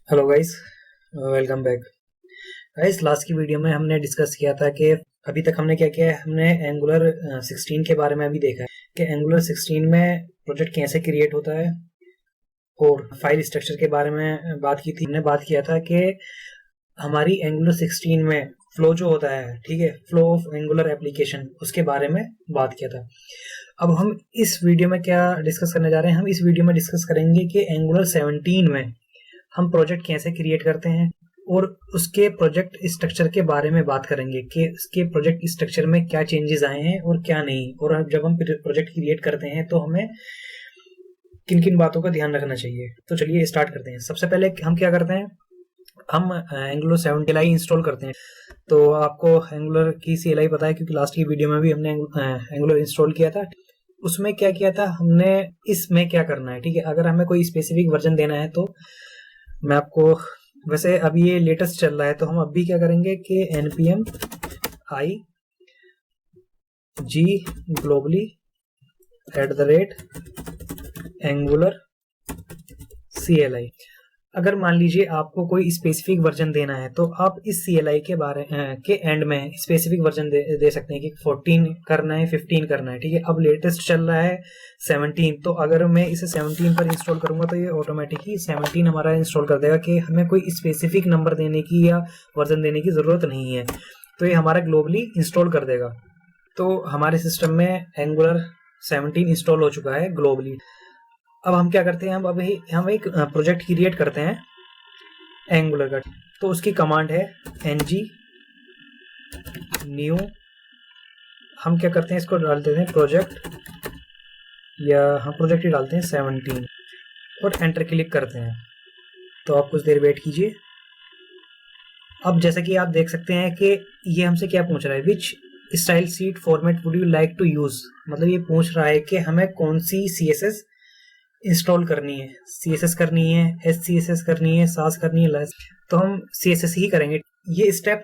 Hello guys, welcome back. Guys, last की video में हमने डिस्कस किया था कि अभी तक हमने क्या किया है। हमने एंगुलर 16 के बारे में अभी देखा है कि एंगुलर 16 में प्रोजेक्ट कैसे क्रिएट होता है और फाइल स्ट्रक्चर के बारे में बात की थी। हमने बात किया था कि हमारी एंगुलर 16 में फ्लो जो होता है, ठीक है, फ्लो ऑफ एंगुलर एप्लीकेशन, उसके बारे में बात किया था। अब हम इस वीडियो में क्या डिस्कस करने जा रहे हैं। हम इस वीडियो में डिस्कस करेंगे कि एंगुलर 17 में हम प्रोजेक्ट कैसे क्रिएट करते हैं और उसके प्रोजेक्ट स्ट्रक्चर के बारे में बात करेंगे कि उसके प्रोजेक्ट स्ट्रक्चर में क्या चेंजेस आए हैं और क्या नहीं। और जब हम प्रोजेक्ट क्रिएट करते हैं तो हमें किन किन बातों का ध्यान रखना चाहिए। तो चलिए स्टार्ट करते हैं। सबसे पहले हम क्या करते हैं, हम एंगुलर 7 CLI इंस्टॉल करते हैं। तो आपको एंगुलर की CLI पता है क्योंकि लास्ट की वीडियो में भी हमने एंगुलर इंस्टॉल किया था। उसमें क्या किया था हमने, इसमें क्या करना है, ठीक है। अगर हमें कोई स्पेसिफिक वर्जन देना है तो मैं आपको, वैसे अभी ये लेटेस्ट चल रहा है तो हम अभी क्या करेंगे कि npm i g globally @angular CLI। अगर मान लीजिए आपको कोई स्पेसिफिक वर्जन देना है तो आप इस CLI के बारे के एंड में स्पेसिफिक वर्जन दे सकते हैं कि 14 करना है, 15 करना है, ठीक है। अब लेटेस्ट चल रहा है 17, तो अगर मैं इसे 17 पर इंस्टॉल करूंगा तो ये ऑटोमेटिकली 17 हमारा इंस्टॉल कर देगा कि हमें कोई स्पेसिफिक नंबर देने की या वर्जन देने की जरूरत नहीं है। तो ये हमारा ग्लोबली इंस्टॉल कर देगा। तो हमारे सिस्टम में एंगुलर 17 इंस्टॉल हो चुका है ग्लोबली। अब हम क्या करते हैं, हम एक प्रोजेक्ट क्रिएट करते हैं एंगुलर का। तो उसकी कमांड है ng न्यू। हम क्या करते हैं, इसको डाल देते हैं प्रोजेक्ट, या हम प्रोजेक्ट ही डालते हैं 17 और एंटर क्लिक करते हैं। तो आप कुछ देर वेट कीजिए। अब जैसा कि आप देख सकते हैं कि ये हमसे क्या पूछ रहा है, which style sheet format would you like to use. मतलब ये पूछ रहा है कि हमें कौन सी CSS इंस्टॉल करनी है। CSS करनी है, SCSS करनी है, सास करनी है, लेस। तो हम CSS ही करेंगे। ये स्टेप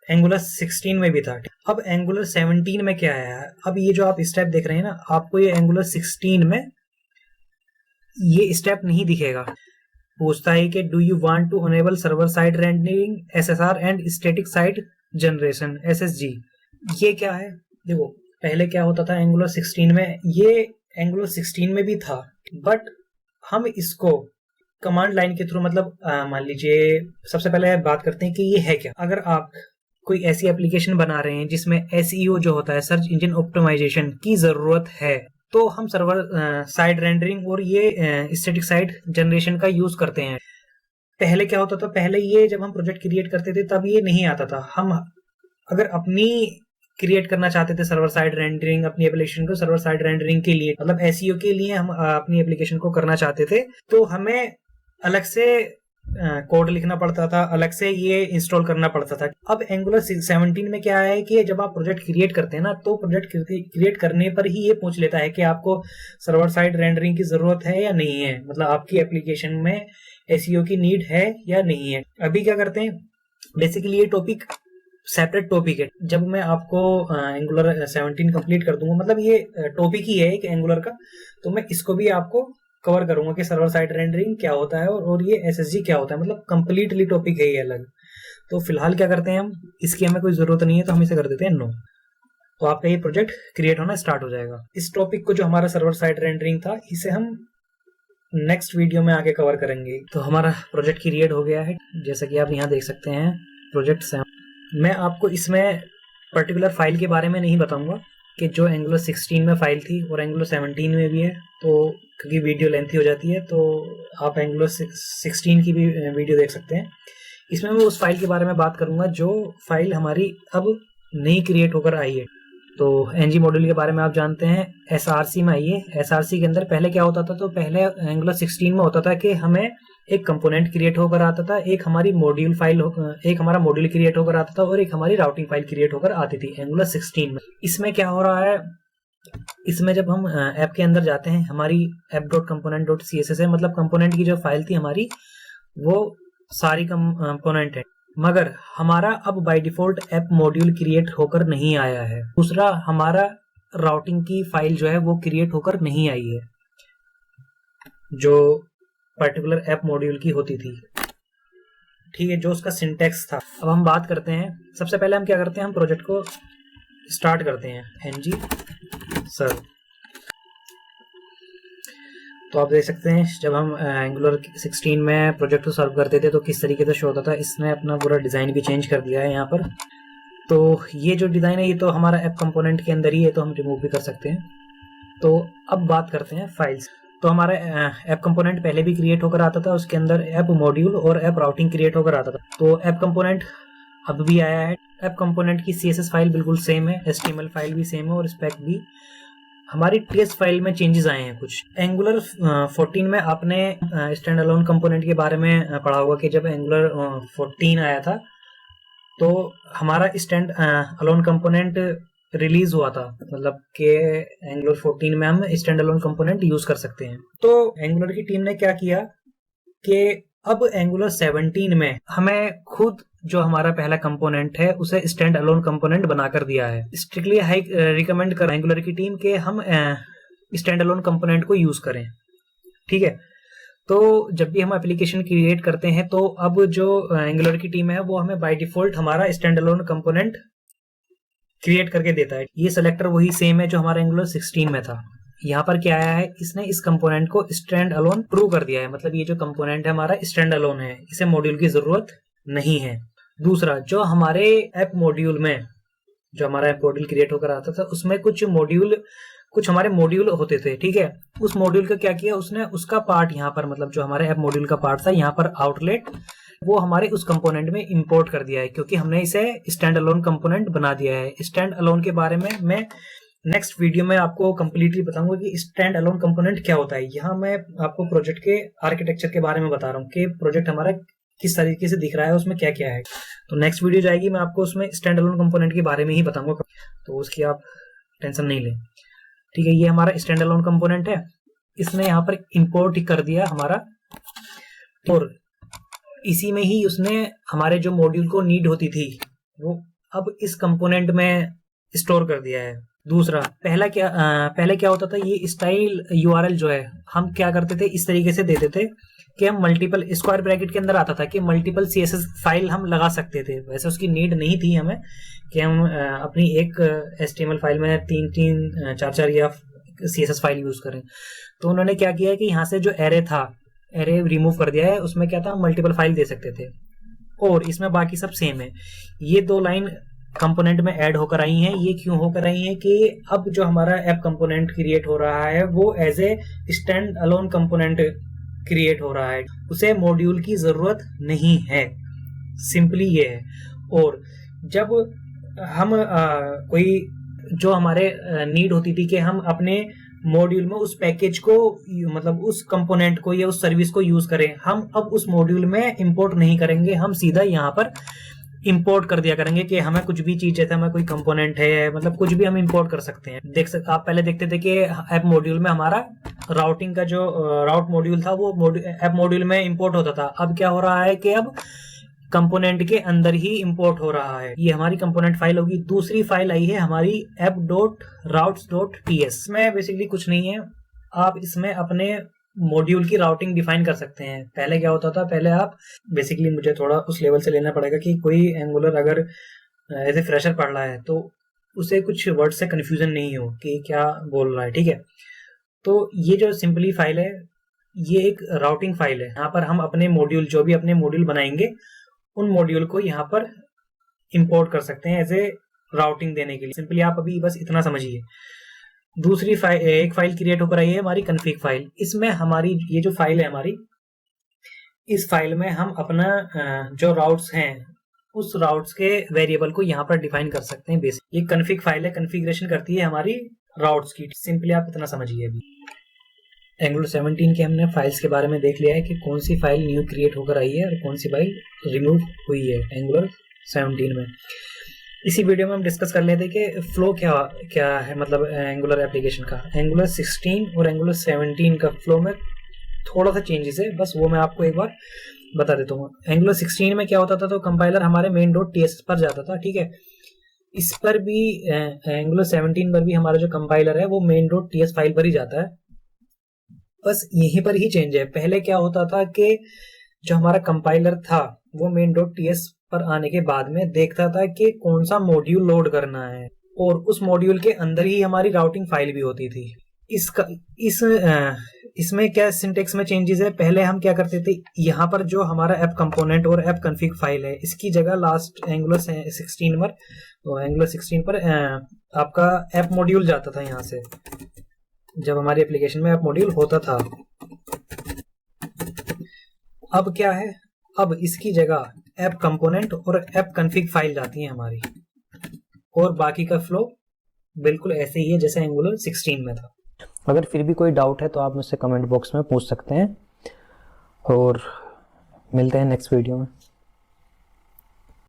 एंगुलर 16 में भी था। अब एंगुलर 17 में क्या है, अब ये जो आप स्टेप देख रहे हैं ना, आपको ये एंगुलर 16 में ये स्टेप नहीं दिखेगा। पूछता है कि do you want to enable server side rendering SSR and static side generation SSG। ये क्या है, देखो पहले क्या होता था एंगुलर 16 में, ये एंगुलर 16 में भी था, बट हम इसको कमांड लाइन के थ्रू, मतलब मान लीजिए सबसे पहले बात करते हैं कि ये है क्या। अगर आप कोई ऐसी एप्लीकेशन बना रहे हैं जिसमें SEO जो होता है, सर्च इंजन ऑप्टिमाइजेशन की जरूरत है, तो हम सर्वर साइड रेंडरिंग और ये स्टैटिक साइड जनरेशन का यूज करते हैं। पहले क्या होता था, पहले ये जब हम प्रोजेक्ट क्रिएट करते थे तब ये नहीं आता था। हम अगर अपनी क्रिएट करना चाहते थे सर्वर साइड रेंडरिंग, अपनी एप्लीकेशन को सर्वर साइड रेंडरिंग के लिए, मतलब SEO के लिए हम अपनी एप्लीकेशन को करना चाहते थे, तो हमें अलग से कोड लिखना पड़ता था, अलग से ये इंस्टॉल करना पड़ता था। अब एंगुलर 17 में क्या है कि जब आप प्रोजेक्ट क्रिएट करते हैं ना, तो प्रोजेक्ट क्रिएट करने पर ही ये पूछ लेता है कि आपको सर्वर साइड रेंडरिंग की जरूरत है या नहीं है, मतलब आपकी एप्लीकेशन में SEO की नीड है या नहीं है। अभी क्या करते हैं, बेसिकली ये टॉपिक सेपरेट टॉपिक है। जब मैं आपको एंगुलर 17 कंप्लीट कर दूंगा, मतलब ये टॉपिक ही है एक एंगुलर का, तो मैं इसको भी आपको कवर करूंगा कि सर्वर साइड रेंडरिंग क्या होता है और ये SSG क्या होता है, मतलब कंप्लीटली टॉपिक है ये अलग। तो फिलहाल क्या करते हैं हम, इसकी हमें कोई जरूरत नहीं है तो हम इसे कर देते हैं नो। तो आपका ये प्रोजेक्ट क्रिएट होना स्टार्ट हो जाएगा। इस टॉपिक को जो हमारा सर्वर साइड रेंडरिंग था, इसे हम नेक्स्ट वीडियो में आगे कवर करेंगे। तो हमारा प्रोजेक्ट क्रिएट हो गया है, जैसा कि आप यहाँ देख सकते हैं प्रोजेक्ट 7। मैं आपको इसमें पर्टिकुलर फाइल के बारे में नहीं बताऊंगा कि जो एंगुलर 16 में फाइल थी और एंगुलर 17 में भी है, तो क्योंकि वीडियो लेंथी हो जाती है, तो आप एंगुलर 16 की भी वीडियो देख सकते हैं। इसमें मैं उस फाइल के बारे में बात करूंगा जो फाइल हमारी अब नई क्रिएट होकर आई है। तो ng मॉड्यूल के बारे में आप जानते हैं, SRC में आई है। SRC के अंदर पहले क्या होता था, तो पहले एंगुलर 16 में होता था कि हमें एक कंपोनेंट क्रिएट होकर आता था, एक हमारी मॉड्यूल फाइल, एक हमारा मॉड्यूल क्रिएट होकर आता था और एक हमारी राउटिंग फाइल क्रिएट होकर आती थी एंगुलर 16 में। इसमें क्या हो रहा है, इसमें जब हम ऐप के अंदर जाते हैं, हमारी app.component.css है, मतलब कंपोनेंट की जो फाइल थी हमारी, वो सारी कंपोनेंट है, मगर हमारा अब by default app module create होकर नहीं आया है। दूसरा, हमारा राउटिंग की फाइल जो है वो क्रिएट होकर नहीं आई है, जो पर्टिकुलर ऐप मॉड्यूल की होती थी। ठीक है, जो उसका सिंटेक्स था। अब हम बात करते हैं, सबसे पहले हम क्या करते हैं, हम प्रोजेक्ट को स्टार्ट करते हैं ng सर्व। तो आप देख सकते हैं जब हम एंगुलर 16 में प्रोजेक्ट को सर्व करते थे तो किस तरीके से शो होता था। इसने अपना पूरा डिज़ाइन भी चेंज कर दिया है यहाँ पर। तो ये जो डिज़ाइन है ये तो हमारा ऐप कंपोनेंट के अंदर ही है, तो हम रिमूव भी कर सकते हैं। तो अब बात करते हैं फाइल्स। तो हमारा ऐप कंपोनेंट पहले भी क्रिएट होकर आता था, उसके अंदर ऐप मॉड्यूल और ऐप राउटिंग क्रिएट होकर आता था। तो ऐप कंपोनेंट अब भी आया है। ऐप कंपोनेंट की CSS फाइल बिल्कुल सेम है, HTML फाइल भी सेम है और स्पेक भी। हमारी TS फाइल में चेंजेस आए हैं कुछ। एंगुलर 14 में आपने स्टैंड अलोन कंपोनेंट के बारे में पढ़ा होगा कि जब एंगुलर 14 आया था तो हमारा स्टैंड अलोन कंपोनेंट रिलीज हुआ था, मतलब कि एंगुलर 14 में हम स्टैंड अलोन कंपोनेंट यूज कर सकते हैं। तो एंगुलर की टीम ने क्या किया कि अब एंगुलर 17 में हमें खुद जो हमारा पहला कंपोनेंट है उसे स्टैंड अलोन कंपोनेंट बनाकर दिया है। स्ट्रिक्टली हाई रिकमेंड कर एंगुलर की टीम के हम स्टैंड अलोन कंपोनेंट को यूज करें, ठीक है। तो जब भी हम एप्लीकेशन क्रिएट करते हैं तो अब जो एंगुलर की टीम है वो हमें बाय डिफॉल्ट हमारा स्टैंड अलोन कंपोनेंट क्रिएट करके देता है। ये सेलेक्टर वही सेम है जो हमारा एंगुलर 16 में था। यहाँ पर क्या आया है, इसने इस कंपोनेंट को स्टैंड अलोन ट्रू कर दिया है, मतलब ये जो कंपोनेंट है हमारा स्टैंड अलोन है, इसे मॉड्यूल की जरूरत नहीं है। दूसरा, जो हमारे ऐप मॉड्यूल में जो हमारा ऐप मॉड्यूल क्रिएट होकर आता था उसमें कुछ हमारे मॉड्यूल होते थे, ठीक है। उस मॉड्यूल का क्या किया उसने, उसका पार्ट यहाँ पर, मतलब जो हमारे ऐप मॉड्यूल का पार्ट था यहाँ पर आउटलेट, वो हमारे उस कंपोनेंट में इंपोर्ट कर दिया है, क्योंकि हमने इसे स्टैंड अलोन कंपोनेंट बना दिया है। स्टैंड अलोन के बारे में मैं नेक्स्ट वीडियो में आपको कंप्लीटली बताऊंगा कि स्टैंड अलोन कंपोनेंट क्या होता है। यहाँ मैं आपको प्रोजेक्ट के आर्किटेक्चर के बारे में बता रहा हूँ कि प्रोजेक्ट हमारा किस तरीके से दिख रहा है, उसमें क्या क्या है। तो नेक्स्ट वीडियो जाएगी, मैं आपको उसमें स्टैंड अलोन कंपोनेंट के बारे में ही बताऊंगा, तो उसकी आप टेंशन नहीं लें, ठीक है। ये हमारा स्टैंड अलोन कंपोनेंट है, इसने यहाँ पर इंपोर्ट कर दिया हमारा, और इसी में ही उसने हमारे जो मॉड्यूल को नीड होती थी वो अब इस कंपोनेंट में स्टोर कर दिया है। दूसरा, पहले क्या होता था, ये स्टाइल URL जो है हम क्या करते थे, इस तरीके से देते थे कि हम मल्टीपल स्क्वायर ब्रैकेट के अंदर आता था कि मल्टीपल CSS फाइल हम लगा सकते थे। वैसे उसकी नीड नहीं थी हमें कि हम अपनी एक HTML फाइल में 3-3, 4-4 या CSS फाइल यूज करें। तो उन्होंने क्या किया है कि यहाँ से जो एरे था, एरे रिमूव कर दिया है, उसमें क्या था, मल्टीपल फाइल दे सकते थे, और इसमें बाकी सब सेम है। ये 2 लाइन कंपोनेंट में ऐड होकर आई हैं। ये क्यों होकर आई हैं कि अब जो हमारा ऐप कंपोनेंट क्रिएट हो रहा है वो as a stand alone component create हो रहा है, उसे मॉड्यूल की जरूरत नहीं है, सिंपली ये है। और जब हम कोई जो हमारे नीड होती थी कि हम अपने मॉड्यूल में उस पैकेज को, मतलब उस कंपोनेंट को या उस सर्विस को यूज करें, हम अब उस मॉड्यूल में इंपोर्ट नहीं करेंगे, हम सीधा यहाँ पर इंपोर्ट कर दिया करेंगे कि हमें कुछ भी चीज है, हमें कोई कंपोनेंट है, मतलब कुछ भी हम इंपोर्ट कर सकते हैं। आप पहले देखते थे कि ऐप मॉड्यूल में हमारा राउटिंग का जो राउट मॉड्यूल था वो ऐप मॉड्यूल में इंपोर्ट होता था। अब क्या हो रहा है कि अब कंपोनेंट के अंदर ही इंपोर्ट हो रहा है। ये हमारी कंपोनेंट फाइल होगी। दूसरी फाइल आई है हमारी app.routes.ts। इसमें बेसिकली कुछ नहीं है, आप इसमें अपने मॉड्यूल की राउटिंग डिफाइन कर सकते हैं। पहले क्या होता था, पहले आप बेसिकली, मुझे थोड़ा उस लेवल से लेना पड़ेगा कि कोई एंगुलर अगर एज ए फ्रेशर पढ़ रहा है तो उसे कुछ वर्ड से कंफ्यूजन नहीं हो कि क्या बोल रहा है, ठीक है। तो ये जो सिंपली फाइल है ये एक राउटिंग फाइल है। यहाँ पर हम अपने मॉड्यूल, जो भी अपने मॉड्यूल बनाएंगे उन मॉड्यूल को यहाँ पर इंपोर्ट कर सकते हैं एज ए राउटिंग देने के लिए। सिंपली आप अभी बस इतना समझिए। दूसरी एक फाइल क्रिएट होकर आई है हमारी कन्फिग फाइल। इसमें हमारी ये जो फाइल है हमारी, इस फाइल में हम अपना जो राउट्स हैं उस राउट्स के वेरिएबल को यहाँ पर डिफाइन कर सकते हैं। बेसिक ये कन्फिग फाइल है, कन्फिग्रेशन करती है हमारी राउट्स की। सिंपली आप इतना समझिए। अभी एंगुलर 17 के हमने फाइल्स के बारे में देख लिया है कि कौन सी फाइल न्यू क्रिएट होकर आई है और कौन सी फाइल रिमूव हुई है एंगुलर 17 में। इसी वीडियो में हम डिस्कस कर लेते कि फ्लो क्या है, मतलब एंगुलर एप्लीकेशन का। एंगुलर 16 और एंगुलर 17 का फ्लो में थोड़ा सा चेंजेस है, बस वो मैं आपको एक बार बता देता हूँ। एंगुलर 16 में क्या होता था, तो कंपाइलर हमारे main.ts पर जाता था, ठीक है। इस पर भी एंगुलर 17 पर भी हमारा जो कंपाइलर है वो main.ts फाइल पर ही जाता है, बस यहीं पर ही चेंज है। पहले क्या होता था कि जो हमारा कंपाइलर था वो main.ts पर आने के बाद में देखता था कि कौन सा मॉड्यूल लोड करना है, और उस मॉड्यूल के अंदर ही हमारी राउटिंग फाइल भी होती थी। इसमें क्या सिंटेक्स में चेंजेस है, पहले हम क्या करते थे, यहाँ पर जो हमारा ऐप कंपोनेंट और ऐप कॉन्फ़िग फाइल है, इसकी जगह लास्ट एंगुलर 16 पर आपका ऐप मॉड्यूल जाता था यहाँ से, जब हमारी एप्लीकेशन में ऐप मॉड्यूल होता था। अब क्या है, अब इसकी जगह ऐप कंपोनेंट और ऐप कॉन्फ़िग फाइल जाती है हमारी, और बाकी का फ्लो बिल्कुल ऐसे ही है जैसे एंगुलर 16 में था। अगर फिर भी कोई डाउट है तो आप मुझसे कमेंट बॉक्स में पूछ सकते हैं, और मिलते हैं नेक्स्ट वीडियो में।